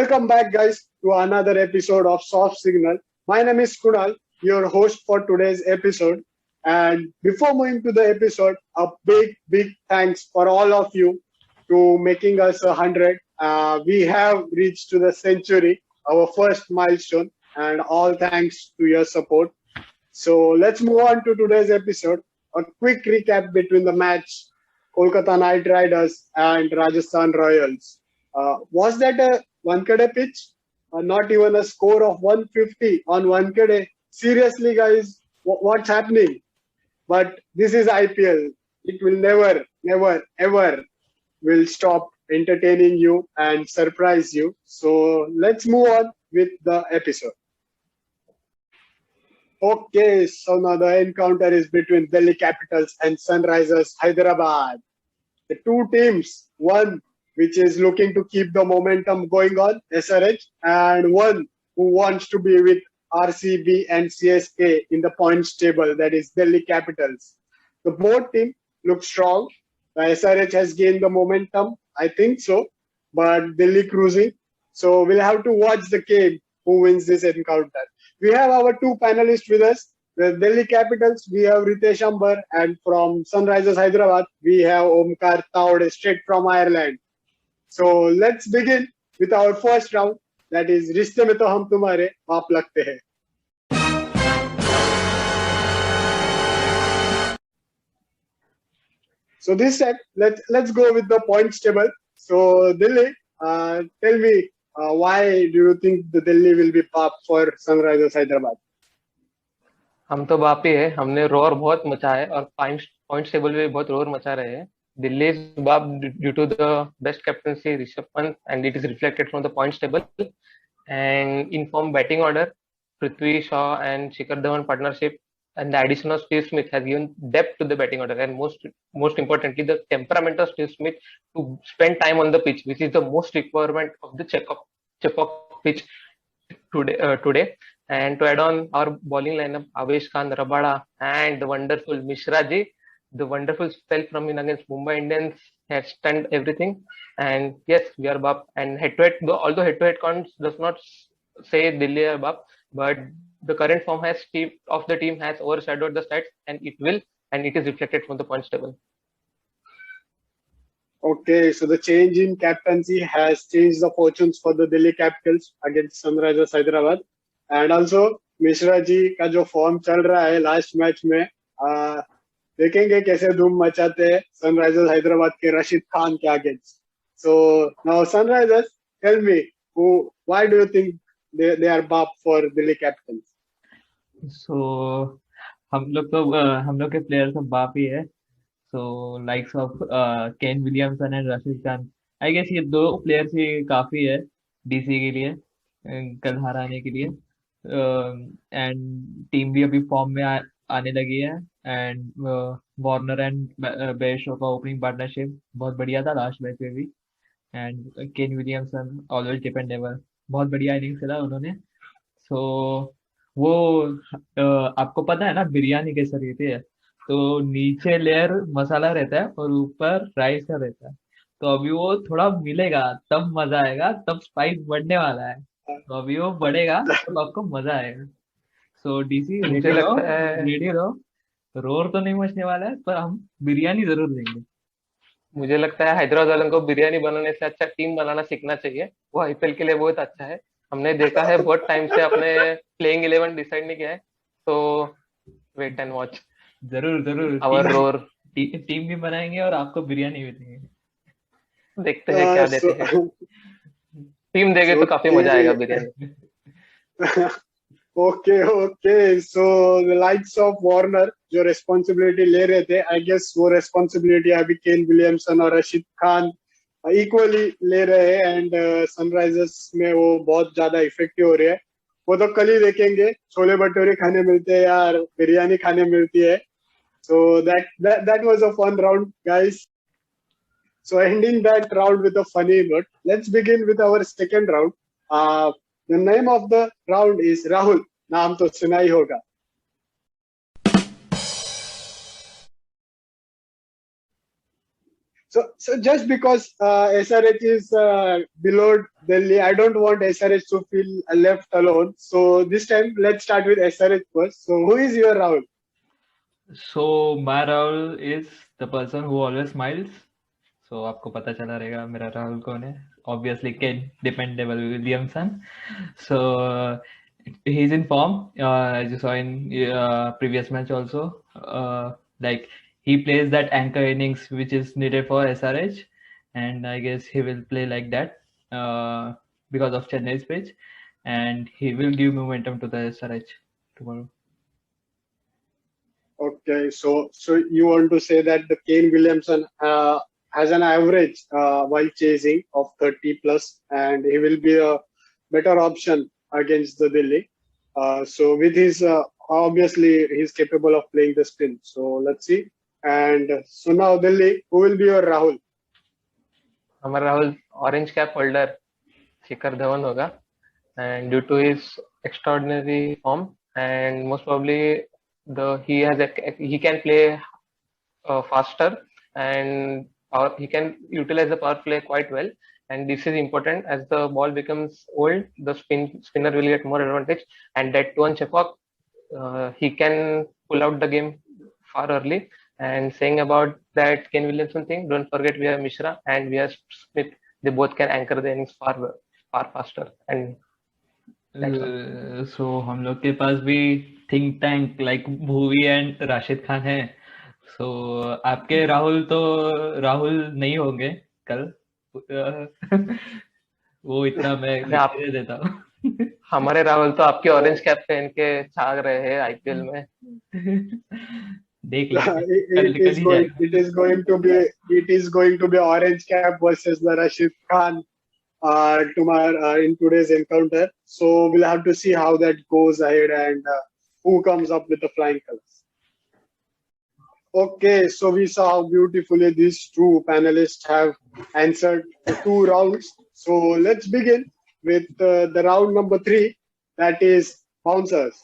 Welcome back, guys, to another episode of Soft Signal. My name is Kunal, your host for today's episode. And before moving to the episode, a big thanks for all of you to making us 100. We have reached to the century, our first milestone, and all thanks to your support. So let's move on to today's episode. A quick recap between the match, Kolkata Knight Riders and Rajasthan Royals. Was that a Wankhede pitch? Not even a score of 150 on Wankhede. Seriously, guys, what's happening? But this is IPL. It will ever will stop entertaining you and surprise you. So let's move on with the episode. Okay, so now the encounter is between Delhi Capitals and Sunrisers Hyderabad. The two teams, one which is looking to keep the momentum going on, SRH, and one who wants to be with RCB and CSK in the points table, that is Delhi Capitals. The both team look strong. The SRH has gained the momentum, I think so, but Delhi cruising. So we'll have to watch the game who wins this encounter. We have our two panelists with us. The Delhi Capitals, we have Ritesh, Ambar, and from Sunrisers Hyderabad, we have Omkar Tawade, straight from Ireland. So let's begin with our first round, that is रिश्ते में तो हम तुम्हारे बाप लगते हैं. So this time, let's go with the points table. So Delhi, tell me, why do you think the Delhi will be pop for Sunrisers Hyderabad? हम तो बाप ही है. हमने रोर बहुत मचा है और पॉइंट्स टेबल में बहुत रोर मचा रहे हैं. Delhi is bap due to the best captaincy Rishabh Pant, and it is reflected from the points table. And in form batting order, Prithvi Shaw and Shikhar Dhawan partnership and the addition of Steve Smith has given depth to the batting order, and most importantly, the temperament of Steve Smith to spend time on the pitch, which is the most requirement of the Chepauk pitch today. And to add on our bowling lineup, Avesh Khan, Rabada, and the wonderful Mishra ji, the wonderful spell from in against Mumbai Indians has stunned everything. And yes, we are bap. And head-to-head, although head-to-head counts does not say Delhi are bap, but the current form of the team has overshadowed the stats, and it is reflected from the points table. Okay, so the change in captaincy has changed the fortunes for the Delhi Capitals against Sunrisers Hyderabad. And also Mishra ji का जो form चल रहा है last match में, देखेंगे कैसे धूम मचाते हैं सनराइजर्स हैदराबाद के रशीद खान के against. So now Sunrisers, tell me, why do you think they are bap for Delhi Capitals? So हम लोग के प्लेयर सब बाप ही है. So likes of Kane Williamson and Rashid Khan, I guess ये दो प्लेयर्स ही काफी है डीसी के लिए कल हराने के लिए. एंड टीम भी अभी फॉर्म में आने लगी है. एंड वार्नर एंड बेशो का ओपनिंग पार्टनरशिप बहुत बढ़िया था लास्ट मैच में भी. And Kane Williamson always dependable, बहुत बढ़िया इनिंग्स खेला उन्होंने. सो वो आपको पता है ना बिरयानी कैसे रहती है, तो नीचे लेयर मसाला रहता है और ऊपर राइस का रहता है. तो अभी वो थोड़ा मिलेगा तब मजा आएगा, तब स्पाइस बढ़ने वाला है. तो अभी वो बढ़ेगा तो आपको मजा आएगा. सो डीसी रेडी रहो. रोर तो नहीं मचने वाला है, पर हम बिरयानी जरूर देंगे. मुझे लगता है हैदराबाद वालों को बिरयानी बनाने से अच्छा टीम बनाना सीखना चाहिए. वो आईपीएल के लिए बहुत अच्छा है. हमने देखा है बहुत टाइम से अपने प्लेइंग 11 डिसाइड नहीं किया है. तो वेट एंड वॉच. जरूर और रोर टीम भी बनाएंगे और आपको बिरयानी भी देंगे. देखते हैं क्या देते हैं. टीम देंगे तो काफी मजा आएगा biryani. Okay, so the likes of Warner जो रेस्पॉन्सिबिलिटी ले रहे थे, आई गेस वो रेस्पॉन्सिबिलिटी अभी केन विलियमसन और रशीद खान इक्वली ले रहे हैं. एंड सनराइजर्स में वो बहुत ज्यादा इफेक्टिव हो रही है. वो तो कल ही देखेंगे छोले भटूरे खाने मिलते हैं या बिरयानी खाने मिलती है. So that was a fun round, guys. So ending that round with a funny note, let's begin with our second round. The name of the round is Rahul. नाम तो सुना ही होगा. So just because SRH is below Delhi, I don't want SRH to feel left alone. So this time, let's start with SRH first. So who is your Rahul? So my Rahul is the person who always smiles. So आपको पता चला रहेगा मेरा राहुल कौन है. Obviously, Ken Dependable Williamson. So he's in form, as you saw in previous match also. Like he plays that anchor innings which is needed for SRH, and I guess he will play like that because of Chennai's pitch, and he will give momentum to the SRH tomorrow. Okay, so you want to say that the Kane Williamson has an average while chasing of 30 plus, and he will be a better option against the Delhi. So with his obviously he's capable of playing the spin. So let's see. And so now Delhi, who will be your Rahul? हमारा Rahul orange cap holder Shikhar Dhawan होगा, and due to his extraordinary form and most probably he can play faster, and he can utilize the power play quite well, and this is important as the ball becomes old, the spinner will get more advantage, and that one Chepauk, he can pull out the game far early. And saying about that Ken Williamson thing, don't forget we have Mishra and we have Smith. They both can anchor the innings far faster. And So हम लोग के पास भी think tank like Bhuvi and Rashid Khan है. So आपके राहुल तो राहुल नहीं होंगे कल. वो इतना मैं आप दे देता हूँ. हमारे राहुल तो आपके ऑरेंज कैप पे इनके छाग रहे हैं आईपीएल में. देख लेंगे. It is going to be orange cap versus the Rashid Khan tomorrow in today's encounter. So we'll have to see how that goes ahead and who comes up with the flying colors. Okay, so we saw how beautifully these two panelists have answered the 2 rounds. So let's begin with the round number 3, that is bouncers.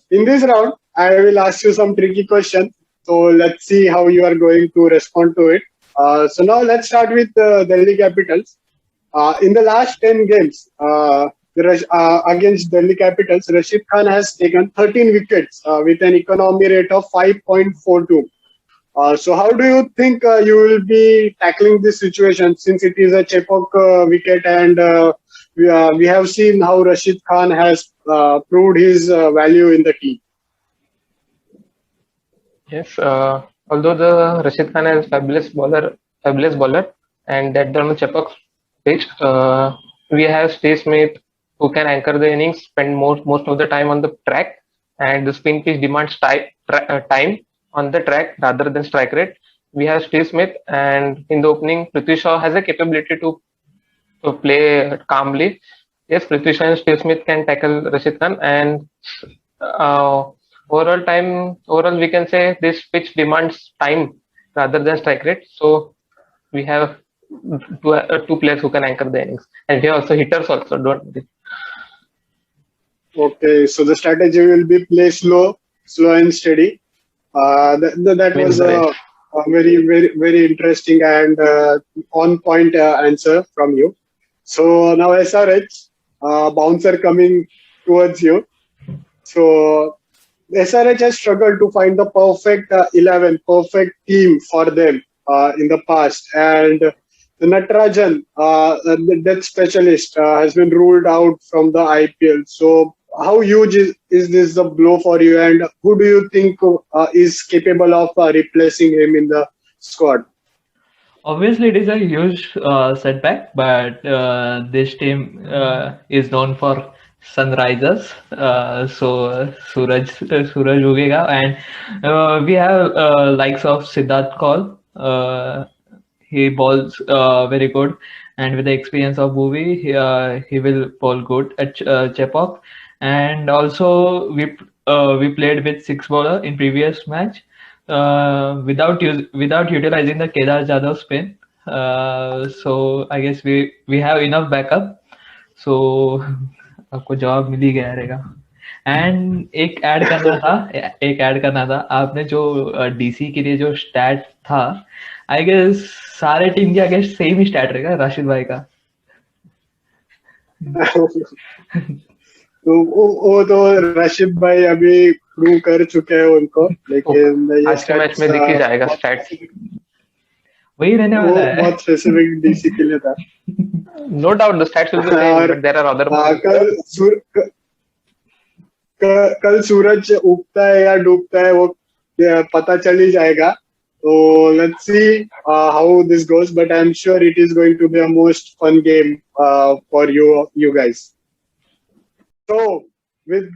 In this round, I will ask you some tricky questions. So let's see how you are going to respond to it. So now let's start with Delhi Capitals. In the last 10 games against Delhi Capitals, Rashid Khan has taken 13 wickets with an economy rate of 5.42. So how do you think you will be tackling this situation, since it is a Chepauk wicket, and we have seen how Rashid Khan has proved his value in the team? Yes, although the Rashid Khan is fabulous bowler, and that on the Chepauk pitch, we have Steve Smith who can anchor the innings, spend most of the time on the track, and the spin pitch demands time on the track rather than strike rate. We have Steve Smith, and in the opening, Prithvi Shaw has a capability to play calmly. Yes, Prithvi Shaw and Steve Smith can tackle Rashid Khan, and overall we can say this pitch demands time rather than strike rate. So we have two players who can anchor the innings, and we have also hitters also. Don't worry. Okay, so the strategy will be play slow and steady. That was a very interesting and on point answer from you. So now SRH, bouncer coming towards you. So SRH has struggled to find the perfect 11, perfect team for them in the past, and the Natarajan, the death specialist, has been ruled out from the IPL. So how huge is this a blow for you, and who do you think is capable of replacing him in the squad? Obviously, it is a huge setback, but this team is known for Sunrisers. So Suraj ugega, and we have likes of Siddharth Kaul. He bowls very good, and with the experience of Bhuvi, he will bowl good at Chepauk. And also we played with 6 bowler in previous match without utilizing the Kedar Jadhav spin. So I guess we have enough backup. So आपको जवाब मिल ही गया रहेगा. And एक add करना था आपने जो DC के लिए जो स्टैट था, आई गेस सारे टीम के अगेंस्ट सेम ही स्टैट रहेगा राशिद भाई का। तो वो तो रशीद भाई अभी प्रूव कर चुके हैं उनको, लेकिन ये आज के मैच में दिख ही जाएगा स्टैट। वही रहने वो वाला है। बहुत स्पेसिफिक डीसी के लिए था। No doubt the stats will be the same, और but there are other points. कल सूरज उगता है या डूबता है वो पता चल ही जाएगा। तो let's see how this goes, but I'm sure it is going to be a most fun game for you guys. So with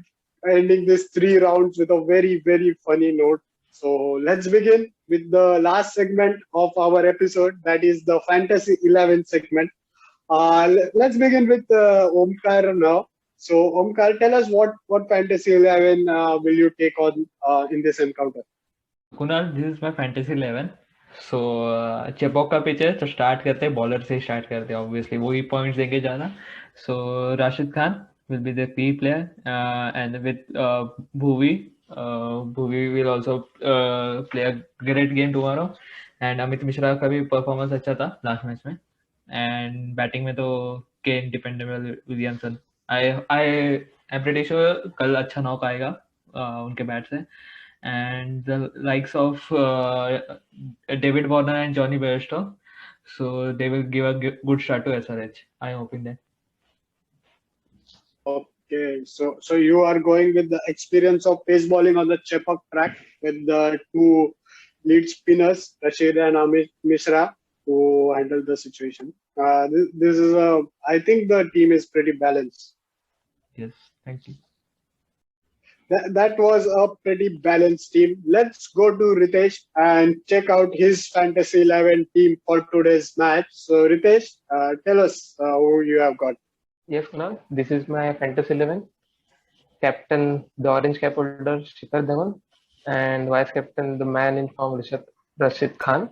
ending these 3 rounds with a very very funny note, so let's begin with the last segment of our episode, that is the Fantasy 11 segment. Let's begin with Omkar now. So Omkar, tell us what Fantasy 11 will you take on in this encounter? Kunal, this is my fantasy 11। सो चेपॉक का pitch है, तो start करते हैं bowler से ही start करते हैं, obviously वही points देंगे ज़्यादा। So Rashid Khan will be the key player and with Bhuvi Bhuvi will also play a great game tomorrow. And Amit Mishra का भी परफॉर्मेंस अच्छा था लास्ट मैच में। एंड बैटिंग में तो Kane dependable Williamson, I I am pretty sure कल अच्छा नॉक आएगा उनके बैट से। And the likes of David Warner and Johnny Bairstow, so they will give a good start to SRH. I'm hoping that. Okay, so you are going with the experience of pace bowling on the Chepak track with the 2 lead spinners, Rashid and Amit Mishra, who handle the situation. This is I think the team is pretty balanced. Yes, thank you. That was a pretty balanced team. Let's go to Ritesh and check out his Fantasy 11 team for today's match. So Ritesh, tell us who you have got. Yes, Kunal, this is my Fantasy 11. Captain, the orange cap holder, Shikhar Dhawan, and vice captain, the man in form, Rashid Khan,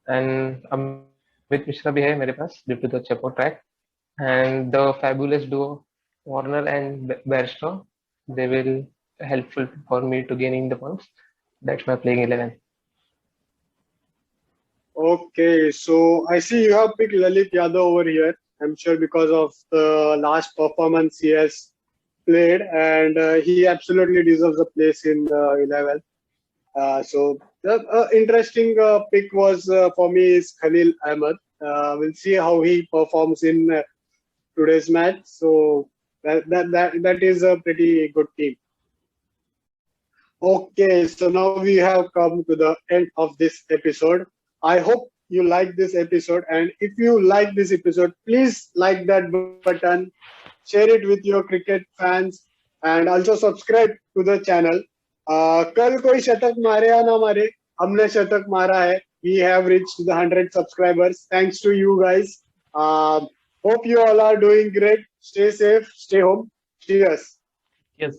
and Amit Mishra bhi hai mere paas due to the Chapo track, and the fabulous duo Warner and Bairstow, they will helpful for me to gaining the points. That's my playing 11. Okay, so I see you have picked Lalit Yadav over here. I'm sure because of the last performance he has played, and he absolutely deserves a place in the 11. So the interesting pick was for me is Khalil Ahmed. We'll see how he performs in today's match. So that is a pretty good team. Okay, so now we have come to the end of this episode. I hope you like this episode, and if you like this episode, please like that button, share it with your cricket fans, and also subscribe to the channel. कल कोई शतक मारे या ना मारे, हमने शतक मारा है. We have reached the 100 subscribers. Thanks to you guys. Hope you all are doing great. Stay safe, stay home. Cheers. Yes.